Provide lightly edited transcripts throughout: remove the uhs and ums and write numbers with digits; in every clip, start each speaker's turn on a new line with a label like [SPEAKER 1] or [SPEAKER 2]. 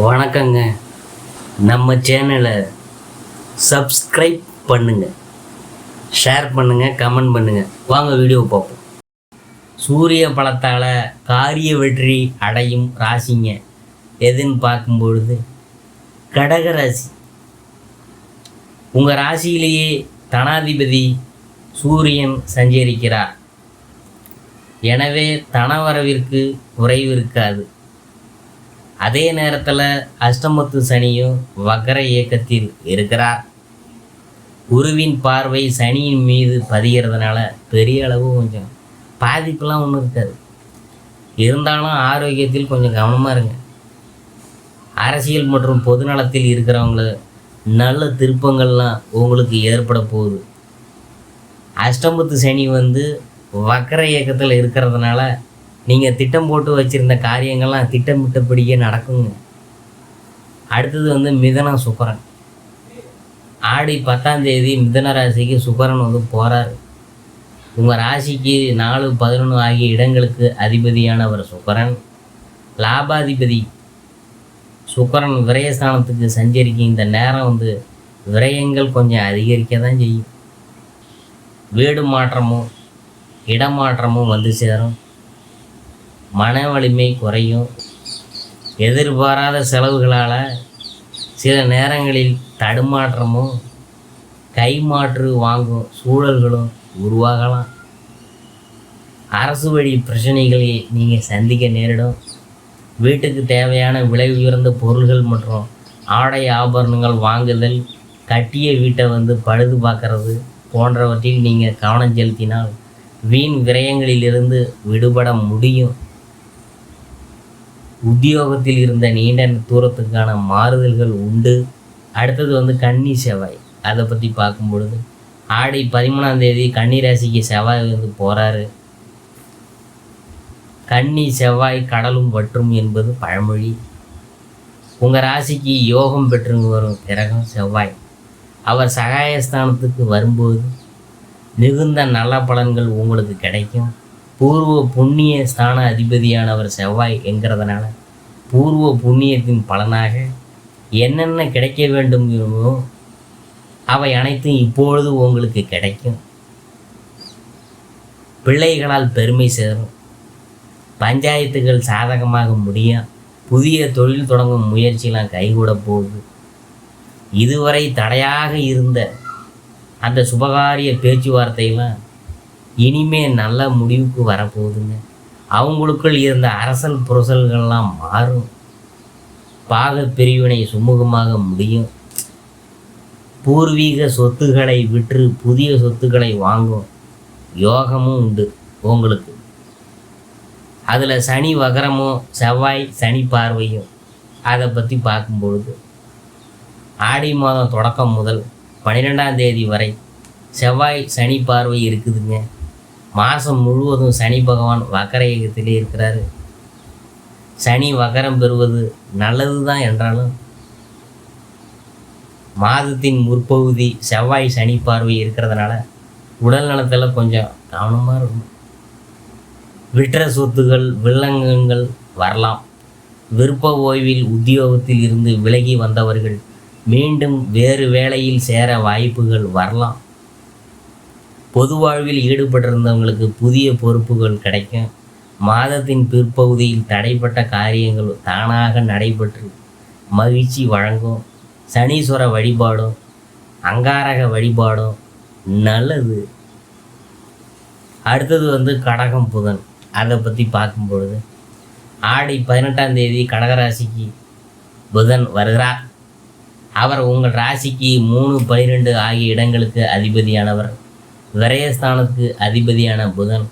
[SPEAKER 1] வணக்கங்க. நம்ம சேனலை சப்ஸ்கிரைப் பண்ணுங்கள், ஷேர் பண்ணுங்கள், கமெண்ட் பண்ணுங்கள். வாங்க வீடியோ பார்ப்போம். சூரிய பலத்தால் காரிய வெற்றி அடையும் ராசிங்க எதுன்னு பார்க்கும்பொழுது கடக ராசி. உங்கள் ராசியிலேயே தனாதிபதி சூரியன் சஞ்சரிக்கிறார். எனவே தனவரவிற்கு குறைவு இருக்காது. அதே நேரத்தில் அஷ்டமத்து சனியும் வக்கர இயக்கத்தில் இருக்கிறார். குருவின் பார்வை சனியின் மீது பதிகிறதுனால பெரிய அளவு கொஞ்சம் பாதிப்பெல்லாம் ஒன்றும் இருக்காது. இருந்தாலும் ஆரோக்கியத்தில் கொஞ்சம் கவனமாக இருங்க. அரசியல் மற்றும் பொதுநலத்தில் இருக்கிறவங்கள நல்ல திருப்பங்கள்லாம் உங்களுக்கு ஏற்பட போகுது. அஷ்டமத்து சனி வக்கர இயக்கத்தில் இருக்கிறதுனால நீங்கள் திட்டம் போட்டு வச்சுருந்த காரியங்கள்லாம் திட்டமிட்டபடியே நடக்குங்க. அடுத்தது மிதனம் சுக்கிரன். ஆடி 10ஆம் தேதி மிதன ராசிக்கு சுக்கிரன் போகிறாரு. உங்கள் ராசிக்கு 4, 11 ஆகிய இடங்களுக்கு அதிபதியானவர் சுக்கிரன். லாபாதிபதி சுக்கிரன் விரயஸ்தானத்துக்கு சஞ்சரிக்கும் இந்த நேரம் விரயங்கள் கொஞ்சம் அதிகரிக்க தான் செய்யும். வீடு மாற்றமும் இடமாற்றமும் சேரும். மன வலிமை குறையும். எதிர்பாராத செலவுகளால் சில நேரங்களில் தடுமாற்றமும் கைமாற்று வாங்கும் சூழல்களும் உருவாகலாம். அரசு வழி பிரச்சனைகளை நீங்கள் சந்திக்க நேரிடும். வீட்டுக்கு தேவையான விலை உயர்ந்த பொருள்கள் மற்றும் ஆடை ஆபரணங்கள் வாங்குதல், கட்டிய வீட்டை பழுது பார்க்கறது போன்றவற்றில் நீங்கள் கவனம் செலுத்தினால் வீண் விரயங்களிலிருந்து விடுபட முடியும். உத்தியோகத்தில் இருந்த நீண்ட தூரத்துக்கான மாறுதல்கள் உண்டு. அடுத்தது கன்னி செவ்வாய். அதை பற்றி பார்க்கும் பொழுது ஆடி 13ஆம் தேதி கன்னி ராசிக்கு செவ்வாய் போகிறாரு. கன்னி செவ்வாய் கடலும் வற்றும் என்பது பழமொழி. உங்கள் ராசிக்கு யோகம் பெற்று வரும் கிரகம் செவ்வாய். அவர் சகாயஸ்தானத்துக்கு வரும்போது மிகுந்த நல்ல பலன்கள் உங்களுக்கு கிடைக்கும். பூர்வ புண்ணிய ஸ்தான அதிபதியானவர் செவ்வாய் என்கிறதுனால பூர்வ புண்ணியத்தின் பலனாக என்னென்ன கிடைக்க வேண்டுமோ அவை அனைத்தும் இப்பொழுது உங்களுக்கு கிடைக்கும். பிள்ளைகளால் பெருமை சேரும். பஞ்சாயத்துகள் சாதகமாக முடியும். புதிய தொழில் தொடங்கும் முயற்சியெல்லாம் கைகூட போகுது. இதுவரை தடையாக இருந்த அந்த சுபகாரிய பேச்சுவார்த்தையெல்லாம் இனிமே நல்ல முடிவுக்கு வரப்போகுதுங்க. அவங்களுக்குள் இருந்த அரசல் புரசல்கள்லாம் மாறும். பாக பிரிவினை சுமூகமாக முடியும். பூர்வீக சொத்துக்களை விற்று புதிய சொத்துக்களை வாங்கும் யோகமும் உண்டு உங்களுக்கு. அதில் சனி வகரமும் செவ்வாய் சனி பார்வையும் அதை பற்றி பார்க்கும்பொழுது ஆடி மாதம் தொடக்கம் முதல் 12ஆம் தேதி வரை செவ்வாய் சனி பார்வை இருக்குதுங்க. மாதம் முழுவதும் சனி பகவான் வக்கர இயக்கத்திலே இருக்கிறாரு. சனி வக்கரம் பெறுவது நல்லது தான் என்றாலும் மாதத்தின் முற்பகுதி செவ்வாய் சனி பார்வை இருக்கிறதுனால உடல் நலத்தில் கொஞ்சம் கவனமாக இருக்கும். விற்ற சொத்துகள் வில்லங்கங்கள் வரலாம். விருப்ப ஓய்வில் உத்தியோகத்தில் இருந்து விலகி வந்தவர்கள் மீண்டும் வேறு வேலையில் சேர வாய்ப்புகள் வரலாம். பொது வாழ்வில் ஈடுபட்டிருந்தவங்களுக்கு புதிய பொறுப்புகள் கிடைக்கும். மாதத்தின் பிற்பகுதியில் தடைப்பட்ட காரியங்கள் தானாக நடைபெற்று மகிழ்ச்சி வழங்கும். சனீஸ்வர வழிபாடும் அங்காரக வழிபாடும் நல்லது. அடுத்தது கடகம் புதன். அதை பற்றி பார்க்கும்பொழுது ஆடி 18ஆம் தேதி கடகராசிக்கு புதன் வருகிறார். அவர் உங்கள் ராசிக்கு 3, 12 ஆகிய இடங்களுக்கு அதிபதியானவர். விரயஸ்தானத்துக்கு அதிபதியான புதன்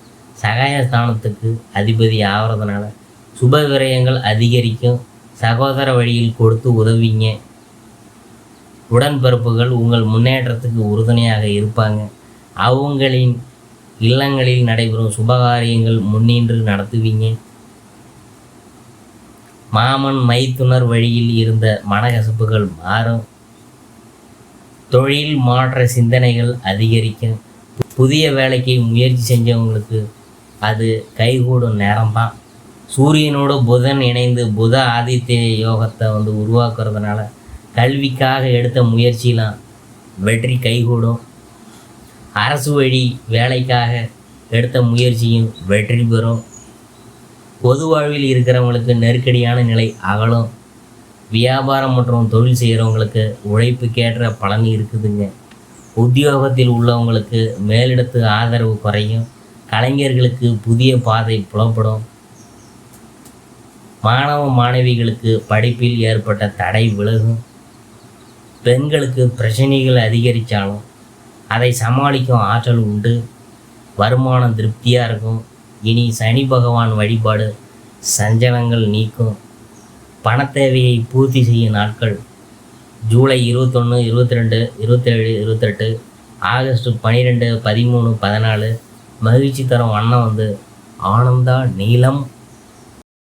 [SPEAKER 1] சகாயஸ்தானத்துக்கு அதிபதி ஆகிறதுனால சுப விரயங்கள் அதிகரிக்கும். சகோதர வழியில் கொடுத்து உதவிங்க. உடன்பிறப்புகள் உங்கள் முன்னேற்றத்துக்கு உறுதுணையாக இருப்பாங்க. அவங்களின் இல்லங்களில் நடைபெறும் சுபகாரியங்கள் முன்னின்று நடத்துவீங்க. மாமன் மைத்துனர் வழியில் இருந்த மனக்கசப்புகள் மாறும். தொழில் மாற்ற சிந்தனைகள் அதிகரிக்கும். புதிய வேலைக்கு முயற்சி செஞ்சவங்களுக்கு அது கைகூடும் நேரம்தான். சூரியனோடு புதன் இணைந்து புத ஆதித்ய யோகத்தை உருவாக்குறதுனால கல்விக்காக எடுத்த முயற்சியெலாம் வெற்றி கைகூடும். அரசு வழி வேலைக்காக எடுத்த முயற்சியும் வெற்றி பெறும். பொது வாழ்வில் இருக்கிறவங்களுக்கு நெருக்கடியான நிலை அகலும். வியாபாரம் மற்றும் தொழில் செய்கிறவங்களுக்கு உழைப்புக்கேற்ற பலன் இருக்குதுங்க. உத்தியோகத்தில் உள்ளவங்களுக்கு மேலிடத்து ஆதரவு குறையும். கலைஞர்களுக்கு புதிய பாதை புலப்படும். மாணவ மாணவிகளுக்கு படிப்பில் ஏற்பட்ட தடை விலகும். பெண்களுக்கு பிரச்சனைகள் அதிகரித்தாலும் அதை சமாளிக்கும் ஆற்றல் உண்டு. வருமானம் திருப்தியாக இருக்கும். இனி சனி பகவான் வழிபாடு சஞ்சலங்கள் நீக்கும். பணத்தேவையை பூர்த்தி செய்யும் நாட்கள் ஜூலை 21, 22, 27, 28, ஆகஸ்ட் 12, 13, 14. மகிழ்ச்சி தரும் வண்ணம் ஆனந்தா நீலம்